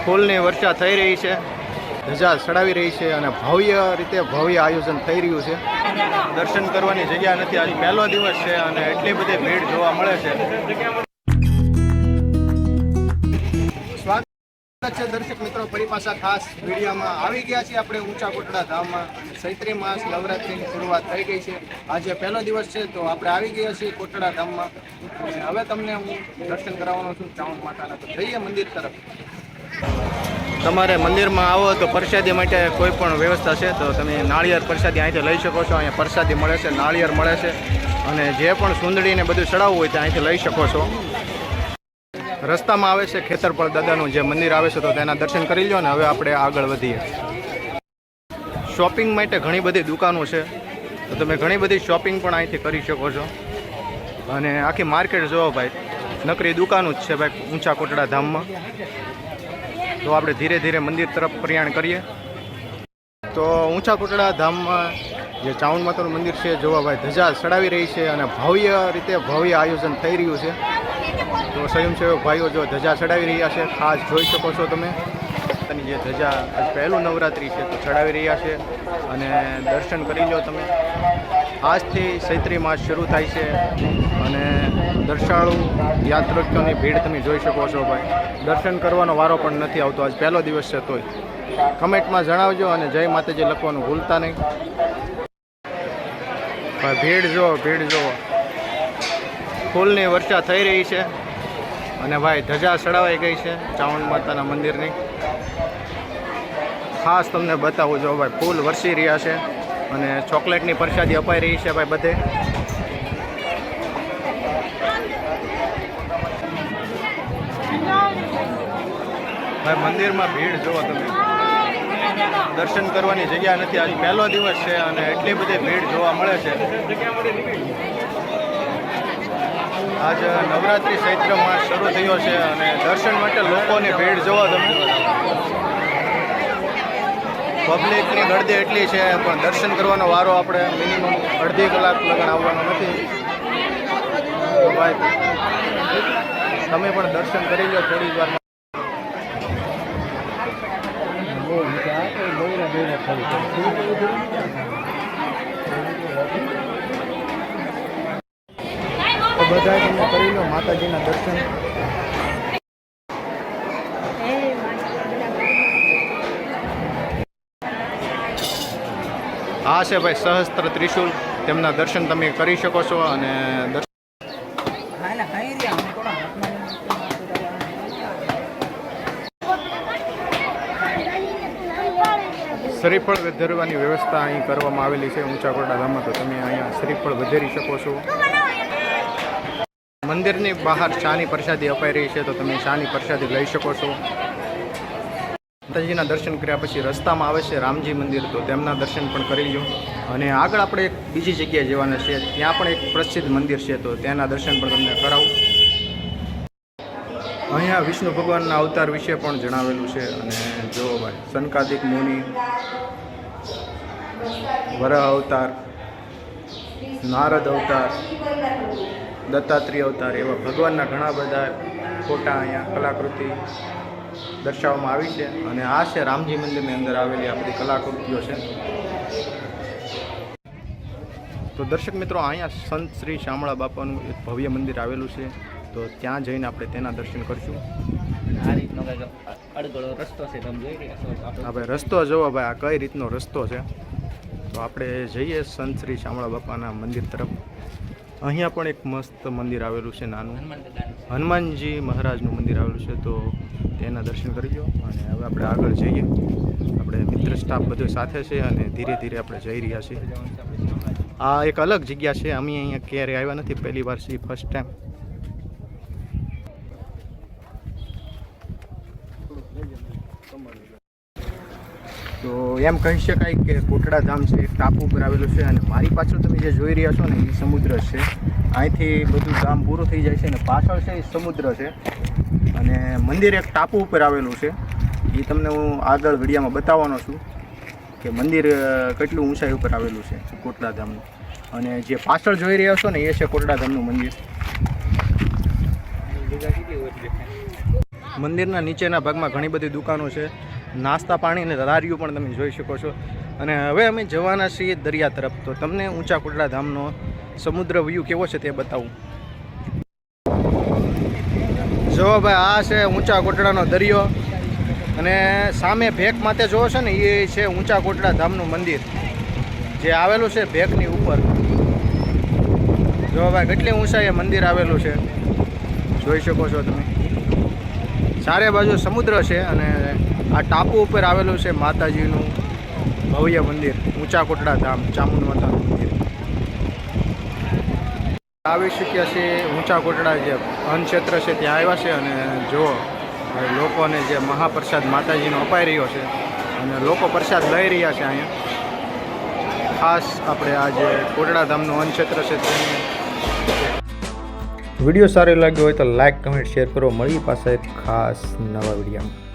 ફૂલની વર્ષા થઈ રહી છે, ધજા ચડાવી રહી છે અને ભવ્ય રીતે ભવ્ય આયોજન થઈ રહ્યું છે. દર્શન કરવાની જગ્યા નથી. આજ પહેલો દિવસ છે અને એટલી બધી ભીડ જોવા મળે છે. સ્વાગત છે દર્શક મિત્રો, ફરી પાછા ખાસ વિડીયોમાં આવી ગયા છીએ આપણે ઊંચા કોટડા ધામમાં. ચૈત્રી માસ નવરાત્રિની શરૂઆત થઈ ગઈ છે. આજે પહેલો દિવસ છે તો આપણે આવી ગયા છીએ કોટડા ધામમાં. હવે તમને હું દર્શન કરાવવાનો છું ચામુંડ માતાના. તો જઈએ મંદિર તરફ. તમારે મંદિરમાં આવો તો પ્રસાદી માટે કોઈ પણ વ્યવસ્થા છે તો તમે નાળિયેર પ્રસાદી અહીંથી લઈ શકો છો. અહીંયા પ્રસાદી મળે છે, નાળિયેર મળે છે અને જે પણ સુંદડીને બધું ચડાવવું હોય તે અહીંથી લઈ શકો છો. રસ્તામાં આવે છે ખેતરપળ દાદાનું જે મંદિર આવે છે તો તેના દર્શન કરી લો ને હવે આપણે આગળ વધીએ. શોપિંગ માટે ઘણી બધી દુકાનો છે તો તમે ઘણી બધી શોપિંગ પણ અહીંથી કરી શકો છો. અને આખી માર્કેટ જોવો ભાઈ, નકરી દુકાનો જ છે ભાઈ ઊંચા કોટડા ધામમાં. તો આપણે ધીરે ધીરે મંદિર તરફ પ્રયાણ કરીએ. તો ઊંચા કોટડા ધામમાં જે ચામુંડ માતાનું મંદિર છે જોવા ભાઈ, ધજા ચડાવી રહી છે અને ભવ્ય રીતે ભવ્ય આયોજન થઈ રહ્યું છે. તો સ્વયંસેવક ભાઈઓ જો ધજા ચડાવી રહ્યા છે, ખાસ જોઈ શકો છો તમે. જે ધજા આજ પહેલું નવરાત્રિ છે તો ચડાવી રહ્યા છે અને દર્શન કરી લો તમે. આજથી ચૈત્રી માસ શરૂ થાય છે અને દર્શાળુ યાત્રિકોની ભીડ તમે જોઈ શકો છો ભાઈ. દર્શન કરવાનો વારો પણ નથી આવતો. આજ પહેલો દિવસ છે તોય કમેન્ટમાં જણાવજો અને જય માતાજી લખવાનું ભૂલતા નહીં. ભીડ જુઓ, ભીડ જુઓ. ફૂલની વર્ષા થઈ રહી છે અને ભાઈ ધજા ચડાવાઈ ગઈ છે ચામુંડ માતાના મંદિરની. ખાસ તમને બતાવું જો ભાઈ, ફૂલ વરસી રહ્યા છે અને ચોકલેટની પ્રસાદી અપાઈ રહી છે ભાઈ બધે. ભાઈ મંદિરમાં ભીડ જોવો તમે. દર્શન કરવાની જગ્યા નથી. આજ પહેલો દિવસ છે અને એટલી બધી ભીડ જોવા મળે છે. આજ નવરાત્રિ ચૈત્ર માસ શરૂ થયો છે અને દર્શન માટે લોકોની ભીડ જોવો તમે. પબ્લિકની ગળદી એટલી છે પણ દર્શન કરવાનો વારો આપણે મિનિમમ અડધી કલાક લગન આવવાનો નથી. તો ભાઈ તમે પણ દર્શન કરી લો થોડી વારમાં. તો બધા તમે કરી લો માતાજીના દર્શન. આ છે ભાઈ સહસ્ત્ર ત્રિશુલ, તેમના દર્શન તમે કરી શકો છો. અને શ્રીફળ વધારવાની વ્યવસ્થા અહીં કરવામાં આવેલી છે ઊંચા કોટડા ધામમાં. તો તમે અહીંયા શ્રીફળ વધારી શકો છો. મંદિરની બહાર ચાની પ્રસાદી અપાઈ રહી છે તો તમે ચાની પ્રસાદી લઈ શકો છો. માતાજીના દર્શન કર્યા પછી રસ્તામાં આવે છે રામજી મંદિર, તો તેમના દર્શન પણ કરી લો. અને આગળ આપણે એક બીજી જગ્યાએ જવાના છે, ત્યાં પણ એક પ્રસિદ્ધ મંદિર છે તો તેના દર્શન પણ તમને કરાવું. અહીંયા વિષ્ણુ ભગવાનના અવતાર વિશે પણ જણાવેલું છે. અને જો ભાઈ, સનકાદિક મુનિ, વરાહ અવતાર, નારદ અવતાર, દત્તાત્રેય અવતાર, એવા ભગવાનના ઘણા બધા ફોટા અહીંયા કલાકૃતિ દર્શાવવામાં આવી છે. અને આ છે રામજી મંદિરની અંદર આવેલી આ બધી કલાકૃતિઓ છે. તો દર્શક મિત્રો, અહીંયા સંત શ્રી શામળા બાપાનું એક ભવ્ય મંદિર આવેલું છે તો ત્યાં જઈને આપણે તેના દર્શન કરીશું. આ રીતનો અડધો રસ્તો છે, તમે જોઈ રહ્યા છો. હા ભાઈ, રસ્તો જોવો ભાઈ, આ કઈ રીતનો રસ્તો છે. તો આપણે જઈએ સંત શ્રી શામળા બાપાના મંદિર તરફ. અહીંયા પણ એક મસ્ત મંદિર આવેલું છે નાનું, હનુમાનજી મહારાજનું મંદિર આવેલું છે તો તેના દર્શન કરી લો. અને હવે આપણે આગળ જઈએ. આપણે મિત્ર સ્ટાફ બધો સાથે છે અને ધીરે ધીરે આપણે જઈ રહ્યા છીએ. આ એક અલગ જગ્યા છે, અમે અહીંયા ક્યારેય આવ્યા નથી, પહેલી વાર છે, ફર્સ્ટ ટાઈમ. તો એમ કહી શકાય કે કોટડા ધામ છે એક ટાપુ ઉપર આવેલું છે. અને મારી પાછળ તમે જે જોઈ રહ્યા છો ને એ સમુદ્ર છે. અહીંથી બધું ગામ પૂરું થઈ જાય છે અને પાછળ છે એ સમુદ્ર છે. અને મંદિર એક ટાપુ ઉપર આવેલું છે. એ તમને હું આગળ વિડીયોમાં બતાવવાનો છું કે મંદિર કેટલું ઊંચાઈ ઉપર આવેલું છે કોટડા ધામનું. અને જે પાછળ જોઈ રહ્યા છો ને એ છે કોટડા ધામનું મંદિર. મંદિરના નીચેના ભાગમાં ઘણી બધી દુકાનો છે, નાસ્તા પાણી અને લારીઓ પણ તમે જોઈ શકો છો. અને હવે અમે જવાના છીએ દરિયા તરફ. તો તમને ઊંચા કોટડા ધામનો સમુદ્ર વ્યૂ કેવો છે તે બતાવું. જો ભાઈ આ છે ઊંચા કોટડાનો દરિયો અને સામે ભેક માથે જોવો છો ને એ છે ઊંચા કોટડા ધામનું મંદિર જે આવેલું છે ભેકની ઉપર. જો ભાઈ કેટલી ઊંચાઈએ મંદિર આવેલું છે જોઈ શકો છો તમે. ચારે બાજુ સમુદ્ર છે અને આ ટાપુ ઉપર આવેલું છે માતાજીનું ભવ્ય મંદિર ઊંચા કોટડા ધામ ચામુંડ માતાનું મંદિર. આવી શક્યા છે ઊંચા કોટડા જે અન્નક્ષેત્ર છે ત્યાં આવ્યા છે અને જુઓ લોકોને જે મહાપ્રસાદ માતાજીનો અપાઈ રહ્યો છે અને લોકો પ્રસાદ લઈ રહ્યા છે અહીંયા. ખાસ આપણે આ જે કોટડા ધામનું અન્નક્ષેત્ર છે તેને. વિડીયો સારો લાગ્યો હોય તો લાઈક કમેન્ટ શેર કરો. મળીએ પાછા એક ખાસ નવા વિડીયોમાં.